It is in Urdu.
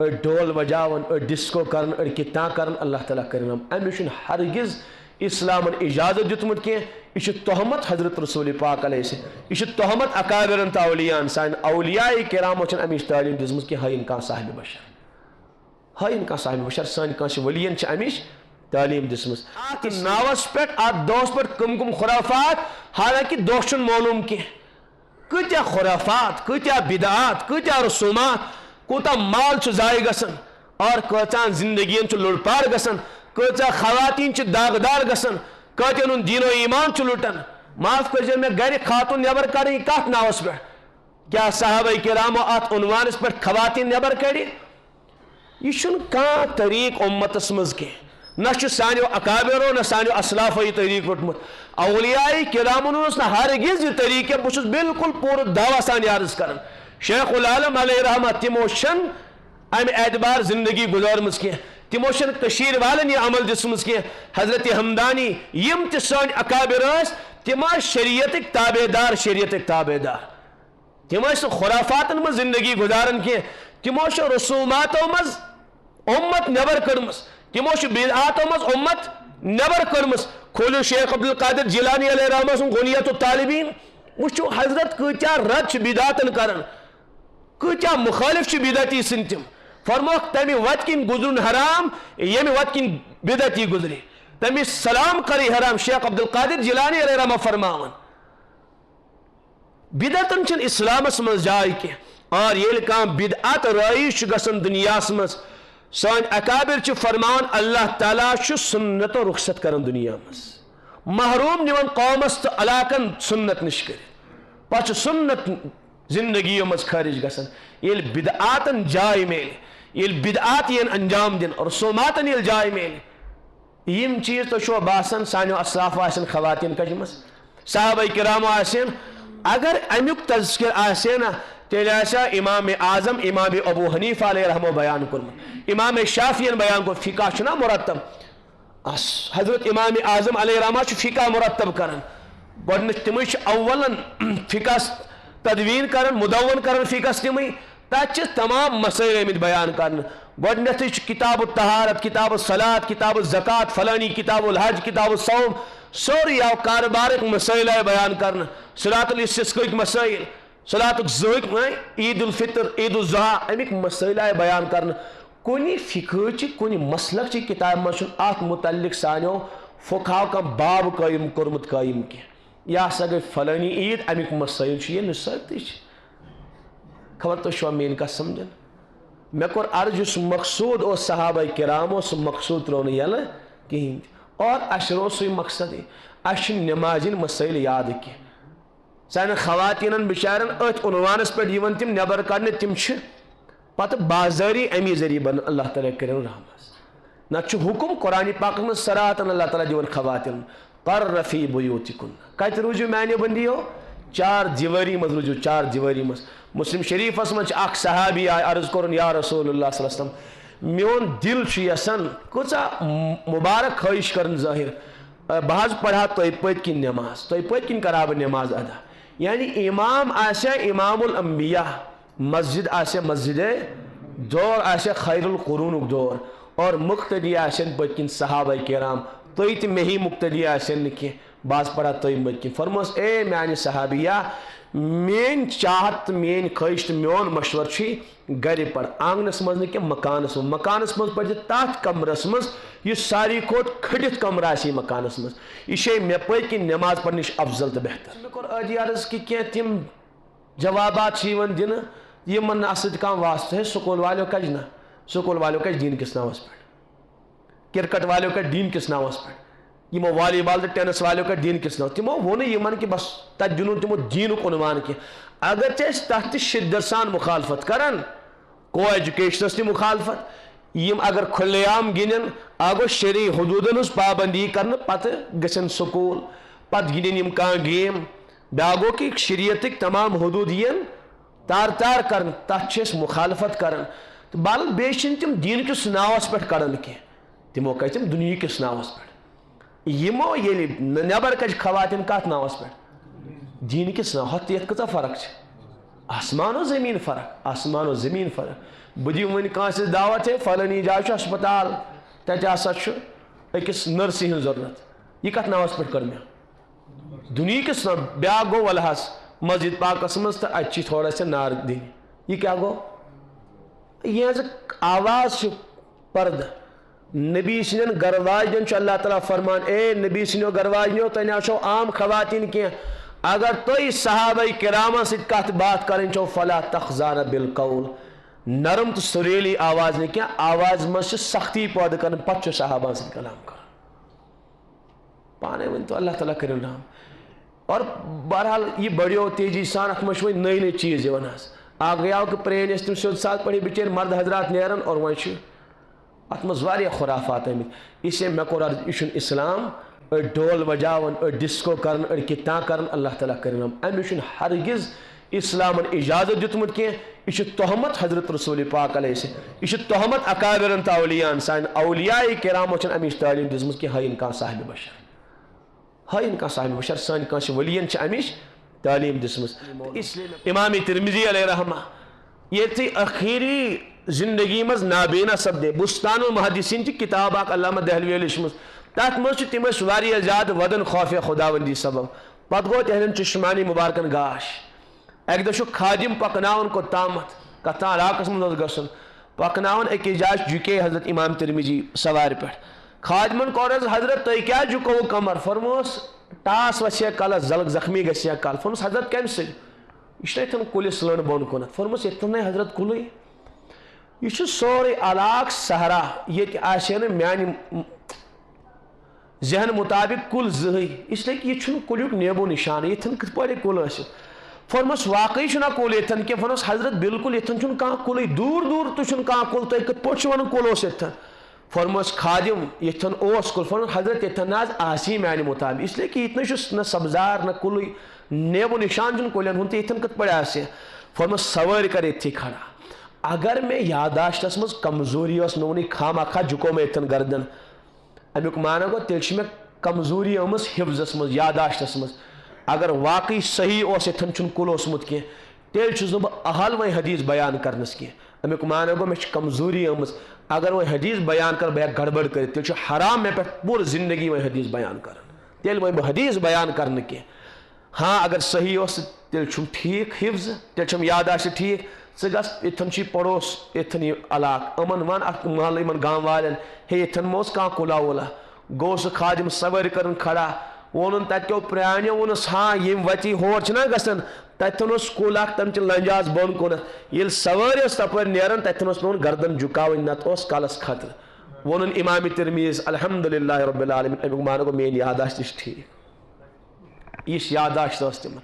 أڑ ڈول بجاون أڑ ڈسکو کرن أڑ کتنا کرن اللہ تعالیٰ کرن أمس ہرگز اسلام اجازت دیتمت کی یہ تہمت حضرت رسول پاک علیہ السلام یہ تہمت اکابرن تو اولیاء سان اولیاء کرامو چھن امچ تعلیم دزمت کہ ہائن کان صاحب بشر ہائن کان صاحب بشر سان کان ولین چھ امچ تعلیم دزمت ات ناوس پہ ات دوس پہ کم خرافات حالانکہ دوس چھن معلوم کی کتیا خرافات کتیا بدعات کتیا رسومات کوتا مال چھ ضائع گسن اور کوتان زندگین چھ لڑ پار گسن کچا خواتین چھ داغدار گسن کتن دین و ایمان چھ لٹن معاف کر میں گھر خاتون نبر کریں کت ناوس پہ کیا صحابہ کرامو ات عنوانس پہ خواتین نبر کڑی یہ کان طریق امتس مز کی نہ سانو اکابرو نہ سانو اسلافو یہ طریق رٹمت اولیاء کرامن نہ ہرگز یہ طریقہ بس بالکل پور دعوی سان عرض کرن شیخ العالم علیہ رحمت تموشن ام اعتبار زندگی گزارمز کی تموشن کشیر والن یہ عمل دسمز کی حضرت حمدانی یم تسان اکابر تم شریعتک تابع دار تم خرافاتن مز زندگی گزارن کی تمو رسوماتو مز امت نبر کرمس تمو بدعاتو مز امت نبر کرمس کھولو شیخ عبدالقادر جیلانی علیہ رحمہ سن غنیت الطالبین وچو حضرت کچا رد بدعاتن کرن کچا مخالف بدعتی سن تم فرموک تمی وقت کن گزرن حرام یمی وقت کن بدعتی گزری تمی سلام کری حرام شیخ عبدالقادر جیلانی علیہ رحمہ فرماون بدعتن چن اسلام اسمز جائی کے اور یہ لکام بدعات رائش گسن دنیا اسمز سان اکابر چھ فرمان اللہ تعالیٰ چھ سنت و رخصت کرن دنیا مز محروم نیون قوم است علاقن سنت نشکر پاچھ سنت زندگی مز خارج گسن یہ بدعاتن جائے میل یہ بدعات یہ انجام دن اور رسوماتن یہ جائے میل یم چیز تو شو باسن سانو اسلاف آسن خواتین کجمس صحابہ کرام آسن اگر امیک تذکر آسن تیل ایسا امام اعظم امام ابو حنیفہ علیہ رحمہ بیان کرم امام شافعین بیان کر فقہ چنا مرتب حضرت امام اعظم علیہ رحمہ چھ فقہ مرتب کرن گوڑنچ تمش اولا فقہ تدوین کرن مدون کرن فقہ تمی تاچ تمام مسائل امید بیان کرن گوڑنچ کتاب الطہارت کتاب الصلاة کتاب الزکاة فلانی کتاب الحج کتاب الصوم سوری او کاربارک مسائل بیان کرن صلاة الاستسقاء مسائل صلاة الظہر عید الفطر عید الاضحیٰ امیک مسائل بیان کرن کنی فقہ چی کنی مسلک چی کتاب مشن آت متعلق سانیو فقہاو کا باب قائم کرمت قائم کی یا سگر فلانی عید امیک مسائل چی یہ نسکتی چی خبر تو شو مین کا سمجھن میں کور عرض اس مقصود او صحابہ کرامو سو مقصود رونی یل کہیں اور اشرو سوی مقصد ہے اشن نمازین مسائل یاد کی سان خواتینن بشارن ات عنوانس پر دیون تم نبر کرنے تم چھ پتہ بازاری امی ذریعہ بن اللہ تعالیٰ کرن رحمس نہ چھ حکم قرآن پاک میں سراتن اللہ تعالیٰ دیون خواتین قرر فی بیوتکن کہتے روجو معنی بندیو چار دیواری مز روجو چار دیواری مز مسلم شریف اسمن اخ صحابی آئی عرض کرن یا رسول اللہ صلی اللہ علیہ وسلم میون دل چھ یسن کچا مبارک خواہش کرن ظاہر بہز پڑھا تو پت کن نماز تو پت کن کراب نماز ادا یعنی امام آسے امام الانبیاء مسجد آسے مسجد دور آسے خیر القرون دور اور مقتدی آسن پتکن صحابہ کرام توی تی میں ہی مقتدی آسن نکی باز پڑا توی پتکن فرموس اے میانی صحابیہ مین چاہت مین خواہش میون مشور چھی گھر پڑ آنگنس مز نکی مکانس مز پڑ تات کمرس مز یہ ساری کھوٹ کھڑت کمرہ اسی مکانس مز یہ شئی میں پتکن نماز پڑھنش افضل تو بہتر میں کور آجی عرض کی کیا تم جوابات چیون دن یہ من اسد کام واسطہ ہے سکول والوں کا جنا سکول والوں کا دین کس ناوس پڑھ کرکٹ والوں کا دین کس ناوس پڑھ یہ والی بال ٹینس والوں کا دین کس ناوس تمو وہ نہیں یہ من کہ بس تت جنون تمو دین کو عنوان کی اگر چیز تحت شدت سان مخالفت کرن کو ایجوکیشن تی مخالفت یم اگر کھلے عام گنن اگو شرعی حدودن اس پابندی کرن پتہ گسن سکول پت گنن یم کان گیم بیاگو کی شریعتک تمام حدود ین تار تار کرن تچس مخالفت کرن تو بال بیشن تم دین کس ناوس پہ کرن کی تمو کہ تم دنیا کس ناوس پہ یمو یلی نبر کج خواتین کات ناوس پہ دین کس ناو ہت یت کتا فرق چھ آسمان و زمین فرق آسمان و زمین فرق بدی ون کانس دعوت ہے فلانی جائے ہسپتال تتہ ہسا أکس نرسہِ ہٕنٛز ضرورت یہ کت ناوس پہ کر مےٚ دنیا کس بیاکھ گو ولہس مسجد پاکس مز تو اتہ تھوڑا سا نار دن یہ کیا گو یہ آواز پرد نبی سن گر واجن اللہ تعالیٰ فرمان اے نبی سنو گر واجنو تہ نشو عام خواتین کی اگر تھی صحابہ کرامن ست کت بات کریں چھو فلا تخزان بالقول نرم تو سریلی آواز نہیں کیا آواز مز سختی پود کر پتہ صحابہ ست کلام کر پانے ون تو اللہ تعالیٰ کرن رحم اور بہرحال یہ بڑیو تیزی سان ات مجھ نئی نئی چیز یوان آ گیا کہ پرین اس تم سیود ساتھ پڑھی بچیر مرد حضرات نیرن اور ون ات مز واریاہ خرافات آمت اس لیے مے کور عرض یہ اسلام اڑ ڈول بجاون اڑ ڈسکو کرن اڑ کتنا کرن اللہ تعالیٰ کرن امس ہرگز اسلام اجازت دیتمت کی یہ تہمت حضرت رسول پاک علیہ السلام یہ تہمت اکابرن تو اولیاء سان اولیاء کرامو چھن امچ تعلیم دزمت کہ ہائن کان صاحب بشر ہائن کان صاحب بشر سان کان ولیین چھ امچ تعلیم دزمت امام ترمذی علیہ رحمہ یہ تھی اخیری زندگی مز نابینا سپدے بستان المحدثین کی کتاب اک علامہ دہلوی لچھمت تات مز تم واریاہ زیادہ ودن خوف خداوندی سبب پتہ گو تہندین چشمانی مبارکن گاش ایک دہ خادم پکناون کو تامت کتان علاقس مز گھن پکناون اکس جائے جھکے حضرت امام ترمذی سوار پہ خادمن کور حضرت تھی کیا جھکو کمر فرموس ٹاس وسیا کلس زلگ زخمی گھیا کل فرموس حضرت کم سی یہ اتن کلس لن بون کن فرموس اتن حضرت کلے یہ سورے علاقہ صحرا یہ میان ذہن مطابق کل زہی اس لیے کہ یہ کلیک نیبو نشان یتن کت پہ کل فرمس واقعی چھنا کل یتن کی فرمس حضرت بالکل یتن چھن کان کل دور دور تو چھن کان کل تو کت پہ ون کل یتن فرمس خادم یتن اوس کل فرمس حضرت یتن ناز آسی میان مطابق اس لیے کہ اتنا نہ سبزار نہ کل نیبو نشان چھن کلین ہن تو یتن کت پہ آسے فرمس سوار کر اتھی کھڑا اگر میں یاداشتس مز کمزوری اس میں خامہ خواہ جھکو میں یتن گردن امیک مانا گو تیل میں کمزوری آمس حفظس مز یاداشتس مز اگر واقعی صحیح اس یتن چھن کل اوسمت کی تیل چھس نہ بہ اہل وی حدیث بیان کرنس کی امیک مانا گو میں کمزوری آمس اگر وہ حدیث بیان کر بہ گڑبڑ کر تیل حرام میں پہ پور زندگی وہ حدیث بیان کر تیل وہ حدیث بیان کرنے کی ہاں اگر صحیح اس تیل چھم ٹھیک حفظ تیل چھم یاداشت ٹھیک ثہ گھس یتن چھ پڑوس یتن یہ علاقہ امن ون ات محل ان گام والن ہے یتن موس کان کلا ولا گو سہ خادم سوار کرن کھڑا وونن تتو پرانیو وونس ہاں یم وتی ہور چھنا گژھن تتن اس کل اخ تم چھ لنجاز بون کنت یل سوار اس تپر نیرن تتن اس پون گردن جھکاون نت اس کالس خطر وونن امام ترمذی الحمدللہ رب العالمین امیک مانو مین یاداشت ٹھیک یہ یاداشت اس تم